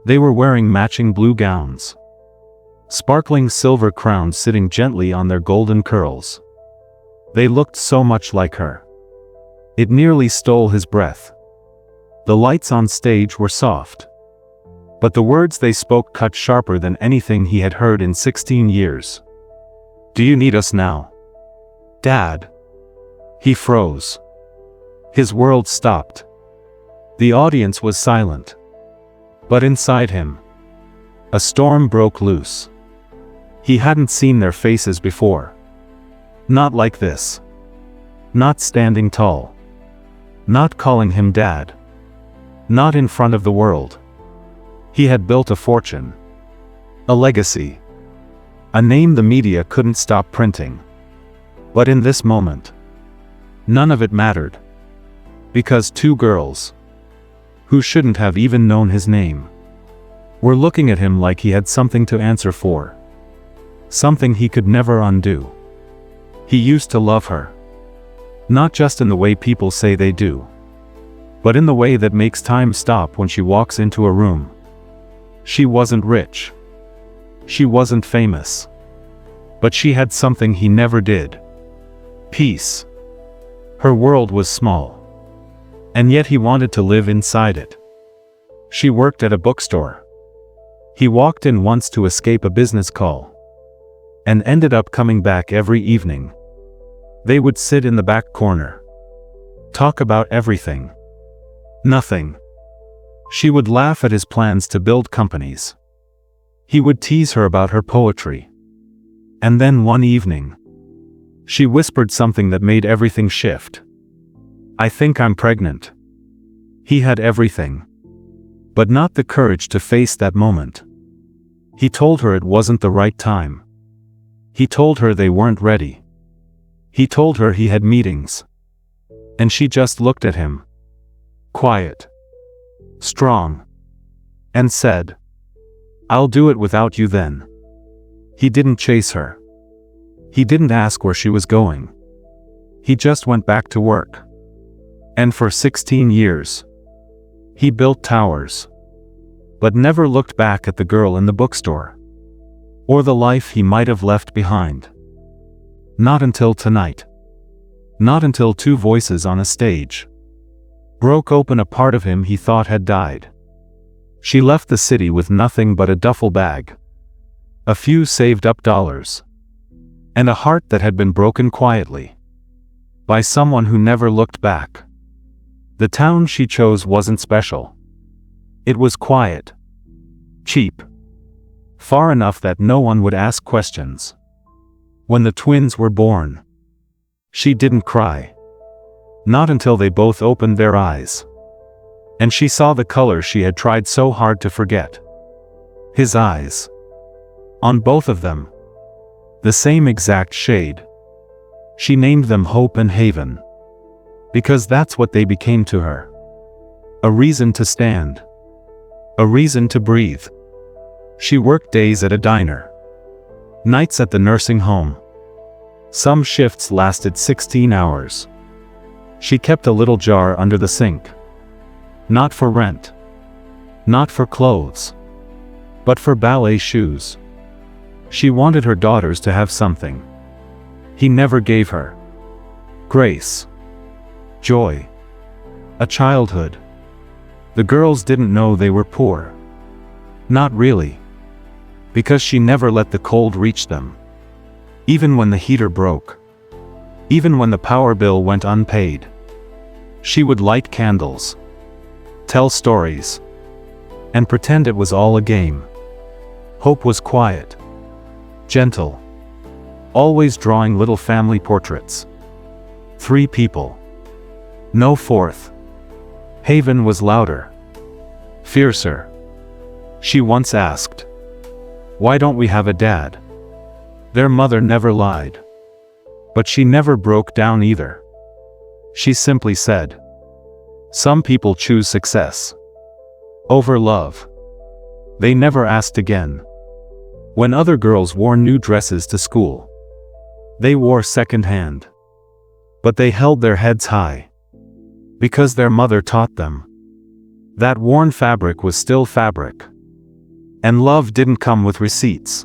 They were wearing matching blue gowns, sparkling silver crowns sitting gently on their golden curls. They looked so much like her. It nearly stole his breath. The lights on stage were soft, but the words they spoke cut sharper than anything he had heard in 16 years. "Do you need us now, Dad?" He froze. His world stopped. The audience was silent. But inside him, a storm broke loose. He hadn't seen their faces before. Not like this. Not standing tall. Not calling him Dad. Not in front of the world. He had built a fortune. A legacy. A name the media couldn't stop printing. But in this moment, none of it mattered. Because two girls, who shouldn't have even known his name, were looking at him like he had something to answer for. Something he could never undo. He used to love her. Not just in the way people say they do, but in the way that makes time stop when she walks into a room. She wasn't rich. She wasn't famous. But she had something he never did. Peace. Her world was small. And yet he wanted to live inside it. She worked at a bookstore. He walked in once to escape a business call, and ended up coming back every evening. They would sit in the back corner. Talk about everything. Nothing. She would laugh at his plans to build companies. He would tease her about her poetry. And then one evening, she whispered something that made everything shift. "I think I'm pregnant." He had everything, but not the courage to face that moment. He told her it wasn't the right time. He told her they weren't ready. He told her he had meetings. And she just looked at him. Quiet. Strong. And said, "I'll do it without you then." He didn't chase her. He didn't ask where she was going. He just went back to work. And for 16 years, he built towers, but never looked back at the girl in the bookstore, or the life he might have left behind. Not until tonight. Not until two voices on a stage broke open a part of him he thought had died. She left the city with nothing but a duffel bag, a few saved-up dollars, and a heart that had been broken quietly by someone who never looked back. The town she chose wasn't special. It was quiet. Cheap. Far enough that no one would ask questions. When the twins were born, she didn't cry. Not until they both opened their eyes. And she saw the color she had tried so hard to forget. His eyes. On both of them. The same exact shade. She named them Hope and Haven. Because that's what they became to her. A reason to stand. A reason to breathe. She worked days at a diner. Nights at the nursing home. Some shifts lasted 16 hours. She kept a little jar under the sink. Not for rent. Not for clothes. But for ballet shoes. She wanted her daughters to have something he never gave her. Grace. Joy. A childhood. The girls didn't know they were poor. Not really. Because she never let the cold reach them. Even when the heater broke. Even when the power bill went unpaid. She would light candles. Tell stories. And pretend it was all a game. Hope was quiet. Gentle. Always drawing little family portraits. 3 people. No fourth. Haven was louder. Fiercer. She once asked, "Why don't we have a dad?" Their mother never lied. But she never broke down either. She simply said, "Some people choose success over love." They never asked again. When other girls wore new dresses to school, they wore second-hand. But they held their heads high. Because their mother taught them that worn fabric was still fabric. And love didn't come with receipts.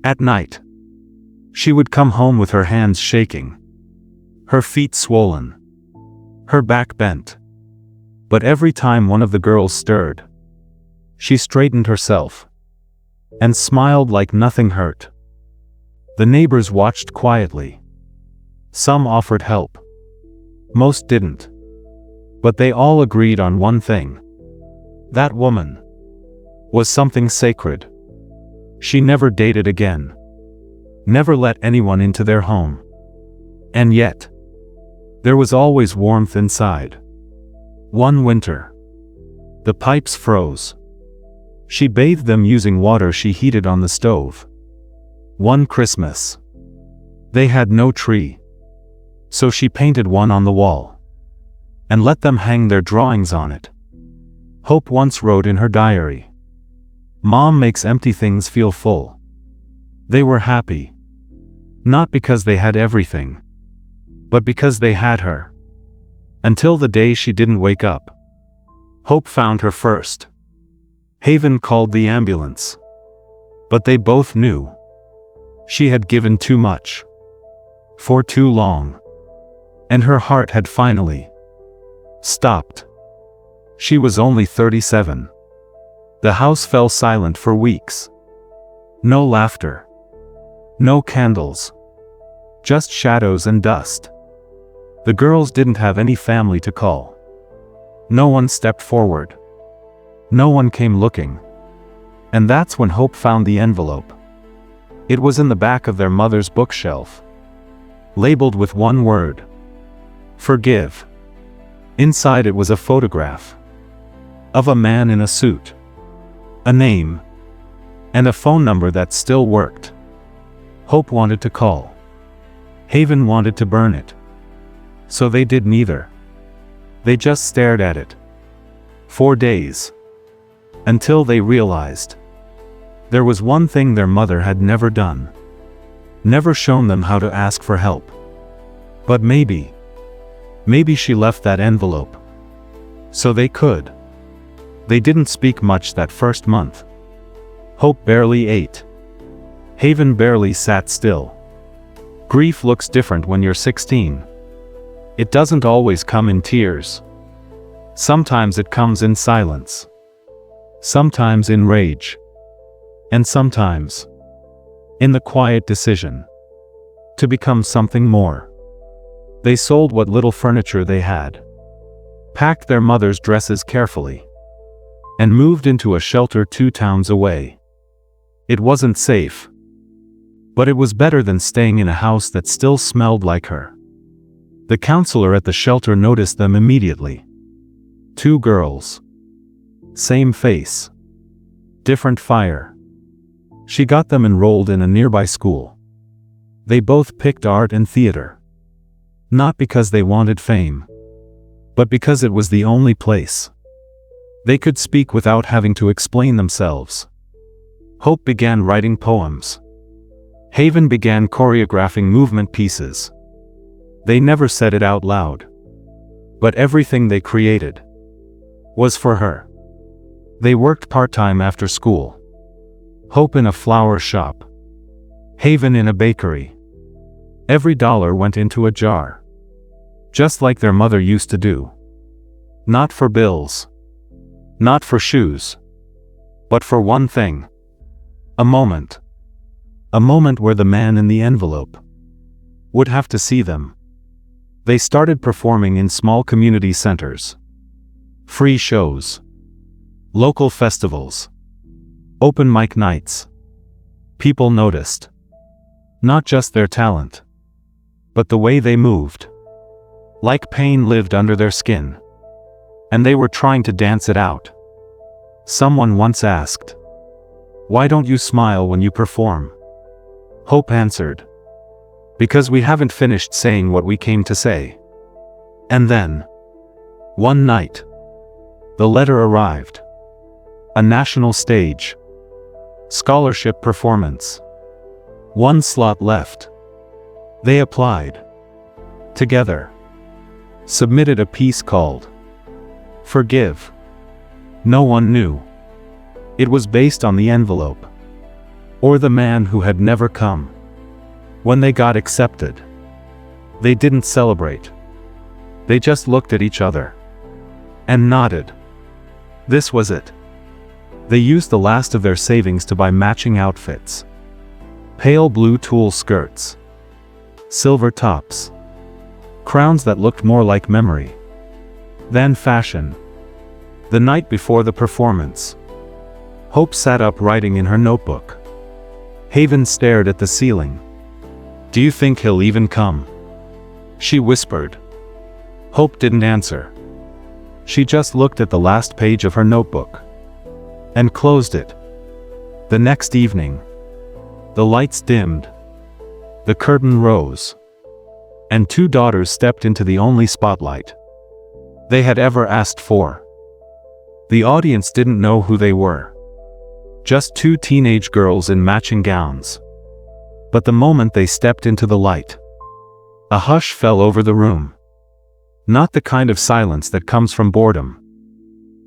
At night, she would come home with her hands shaking, her feet swollen, her back bent. But every time one of the girls stirred, she straightened herself and smiled like nothing hurt. The neighbors watched quietly. Some offered help. Most didn't. But they all agreed on one thing. That woman was something sacred. She never dated again. Never let anyone into their home. And yet, there was always warmth inside. One winter, the pipes froze. She bathed them using water she heated on the stove. One Christmas, they had no tree. So she painted one on the wall and let them hang their drawings on it. Hope once wrote in her diary, "Mom makes empty things feel full." They were happy. Not because they had everything, but because they had her. Until the day she didn't wake up. Hope found her first. Haven called the ambulance. But they both knew. She had given too much. For too long. And her heart had finally stopped. She was only 37. The house fell silent for weeks. No laughter. No candles. Just shadows and dust. The girls didn't have any family to call. No one stepped forward. No one came looking. And that's when Hope found the envelope. It was in the back of their mother's bookshelf. Labeled with one word. Forgive. Inside it was a photograph. Of a man in a suit. A name. And a phone number that still worked. Hope wanted to call. Haven wanted to burn it. So they did neither. They just stared at it. For days. Until they realized. There was one thing their mother had never done. Never shown them how to ask for help. But maybe she left that envelope. So they could. They didn't speak much that first month. Hope barely ate. Haven barely sat still. Grief looks different when you're 16. It doesn't always come in tears. Sometimes it comes in silence. Sometimes in rage. And sometimes in the quiet decision to become something more. They sold what little furniture they had, packed their mother's dresses carefully, and moved into a shelter 2 towns away. It wasn't safe, but it was better than staying in a house that still smelled like her. The counselor at the shelter noticed them immediately. 2 girls. Same face. Different fire. She got them enrolled in a nearby school. They both picked art and theater. Not because they wanted fame, but because it was the only place they could speak without having to explain themselves. Hope began writing poems. Haven began choreographing movement pieces. They never said it out loud. But everything they created was for her. They worked part-time after school. Hope in a flower shop. Haven in a bakery. Every dollar went into a jar. Just like their mother used to do. Not for bills. Not for shoes. But for one thing. A moment. A moment where the man in the envelope would have to see them. They started performing in small community centers. Free shows. Local festivals. Open mic nights. People noticed. Not just their talent, but the way they moved. Like pain lived under their skin. And they were trying to dance it out. Someone once asked, "Why don't you smile when you perform?" Hope answered, "Because we haven't finished saying what we came to say." And then, one night, the letter arrived. A national stage. Scholarship performance. 1 slot left. They applied. Together. Submitted a piece called Forgive. No one knew It was based on the envelope. Or the man who had never come. When they got accepted, they didn't celebrate. They just looked at each other. And nodded. This was it. They used the last of their savings to buy matching outfits. Pale blue tulle skirts. Silver tops. Crowns that looked more like memory than fashion. The night before the performance, Hope sat up writing in her notebook. Haven stared at the ceiling. "Do you think he'll even come?" she whispered. Hope didn't answer. She just looked at the last page of her notebook. And closed it. The next evening, the lights dimmed. The curtain rose. And two daughters stepped into the only spotlight they had ever asked for. The audience didn't know who they were. Just two teenage girls in matching gowns. But the moment they stepped into the light, a hush fell over the room. Not the kind of silence that comes from boredom,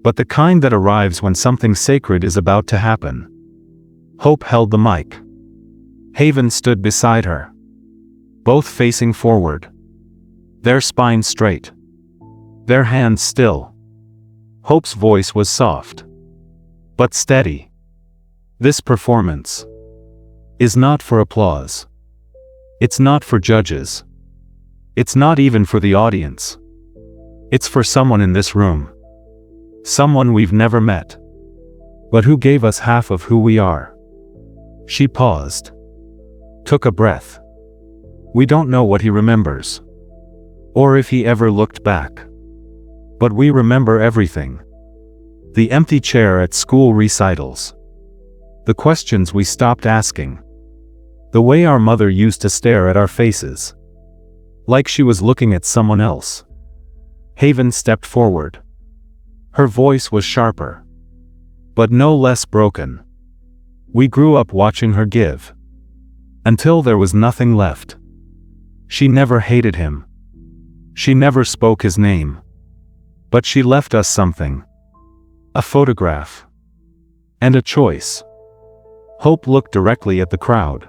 but the kind that arrives when something sacred is about to happen. Hope held the mic. Haven stood beside her. Both facing forward. Their spines straight. Their hands still. Hope's voice was soft. But steady. This performance is not for applause. It's not for judges. It's not even for the audience. It's for someone in this room. Someone we've never met. But who gave us half of who we are. She paused. Took a breath. We don't know what he remembers. Or if he ever looked back. But we remember everything. The empty chair at school recitals. The questions we stopped asking. The way our mother used to stare at our faces. Like she was looking at someone else. Haven stepped forward. Her voice was sharper. But no less broken. We grew up watching her give. Until there was nothing left. She never hated him. She never spoke his name. But she left us something. A photograph. And a choice. Hope looked directly at the crowd.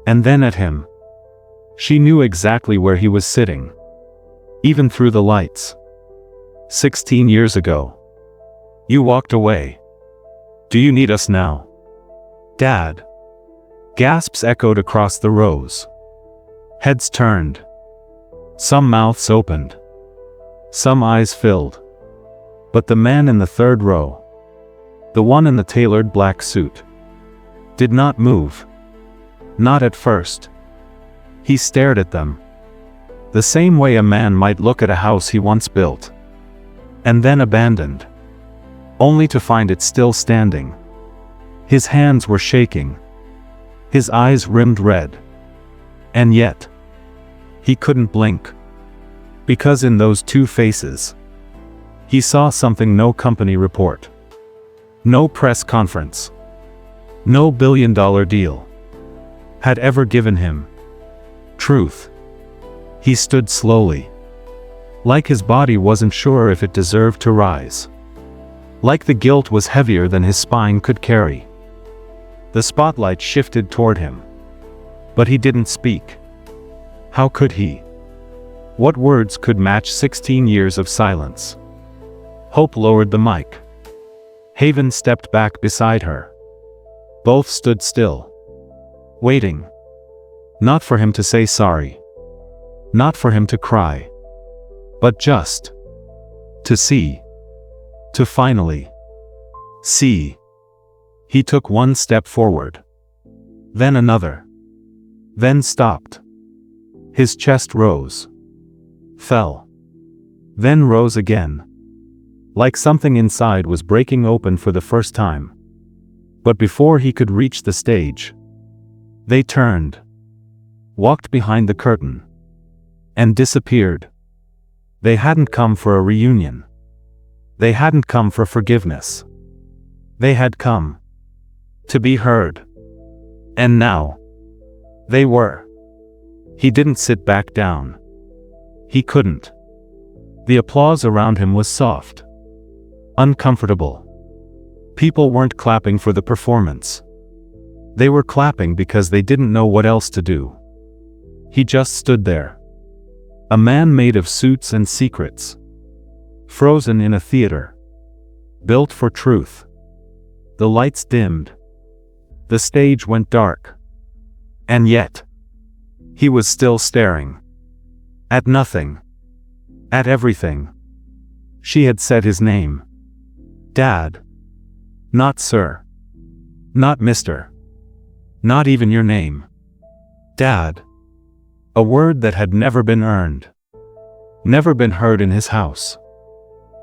And then at him. She knew exactly where he was sitting. Even through the lights. 16 years ago. You walked away. Do you need us now? Dad. Gasps echoed across the rows. Heads turned. Some mouths opened. Some eyes filled. But the man in the third row, the one in the tailored black suit, did not move. Not at first. He stared at them. The same way a man might look at a house he once built. And then abandoned. Only to find it still standing. His hands were shaking. His eyes rimmed red. And yet, he couldn't blink. Because in those two faces, he saw something no company report. No press conference. No billion-dollar deal had ever given him. Truth. He stood slowly. Like his body wasn't sure if it deserved to rise. Like the guilt was heavier than his spine could carry. The spotlight shifted toward him. But he didn't speak. How could he? What words could match 16 years of silence? Hope lowered the mic. Haven stepped back beside her. Both stood still. Waiting. Not for him to say sorry. Not for him to cry. But just to see. To finally see. He took one step forward. Then another. Then stopped. His chest rose. Fell. Then rose again. Like something inside was breaking open for the first time. But before he could reach the stage, they turned. Walked behind the curtain. And disappeared. They hadn't come for a reunion. They hadn't come for forgiveness. They had come to be heard. And now, they were. He didn't sit back down. He couldn't. The applause around him was soft. Uncomfortable. People weren't clapping for the performance. They were clapping because they didn't know what else to do. He just stood there. A man made of suits and secrets. Frozen in a theater. Built for truth. The lights dimmed. The stage went dark. And yet, he was still staring. At nothing. At everything. She had said his name. Dad. Not sir. Not mister. Not even your name. Dad. A word that had never been earned. Never been heard in his house.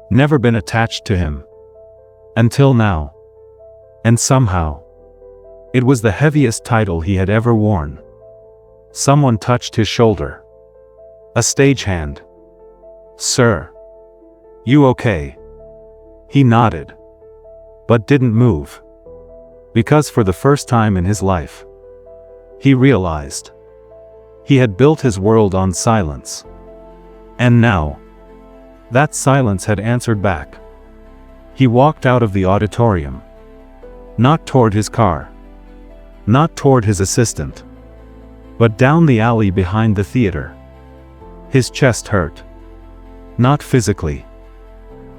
Never been attached to him. Until now. And somehow, it was the heaviest title he had ever worn. Someone touched his shoulder. A stagehand. Sir. You okay? He nodded. But didn't move. Because for the first time in his life, he realized he had built his world on silence. And now, that silence had answered back. He walked out of the auditorium. Not toward his car. Not toward his assistant. But down the alley behind the theater. His chest hurt. Not physically.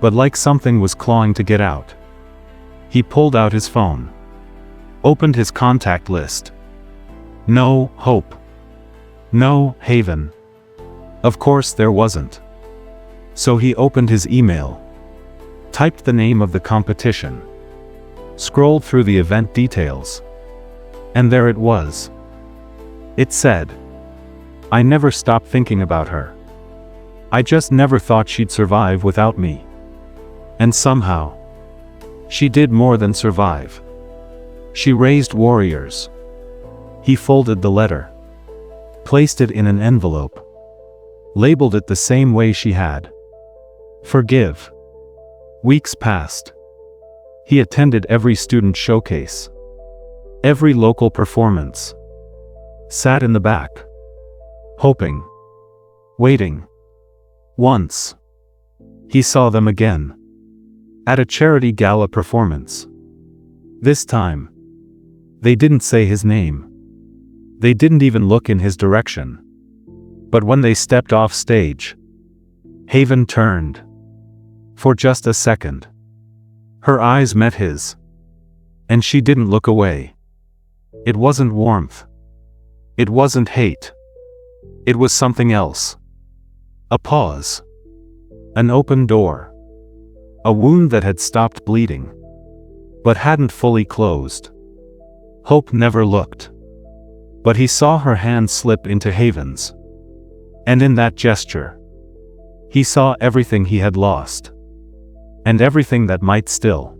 But like something was clawing to get out. He pulled out his phone. Opened his contact list. No Hope. No Haven. Of course there wasn't. So he opened his email. Typed the name of the competition. Scrolled through the event details. And there it was. It said, I never stopped thinking about her. I just never thought she'd survive without me. And somehow, she did more than survive. She raised warriors. He folded the letter. Placed it in an envelope. Labeled it the same way she had. Forgive. Weeks passed. He attended every student showcase. Every local performance. Sat in the back. Hoping. Waiting. Once. He saw them again. At a charity gala performance. This time. They didn't say his name. They didn't even look in his direction. But when they stepped off stage, Haven turned. For just a second. Her eyes met his. And she didn't look away. It wasn't warmth. It wasn't hate. It was something else. A pause. An open door. A wound that had stopped bleeding. But hadn't fully closed. Hope never looked. But he saw her hand slip into Haven's. And in that gesture, he saw everything he had lost. And everything that might still,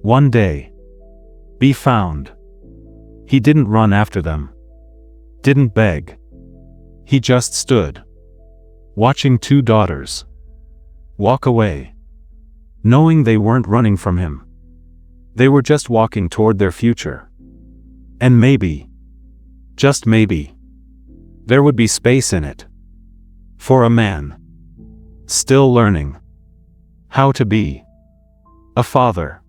one day, be found. He didn't run after them. Didn't beg. He just stood. Watching two daughters walk away. Knowing they weren't running from him. They were just walking toward their future. And maybe, just maybe, there would be space in it. For a man. Still learning how to be a father.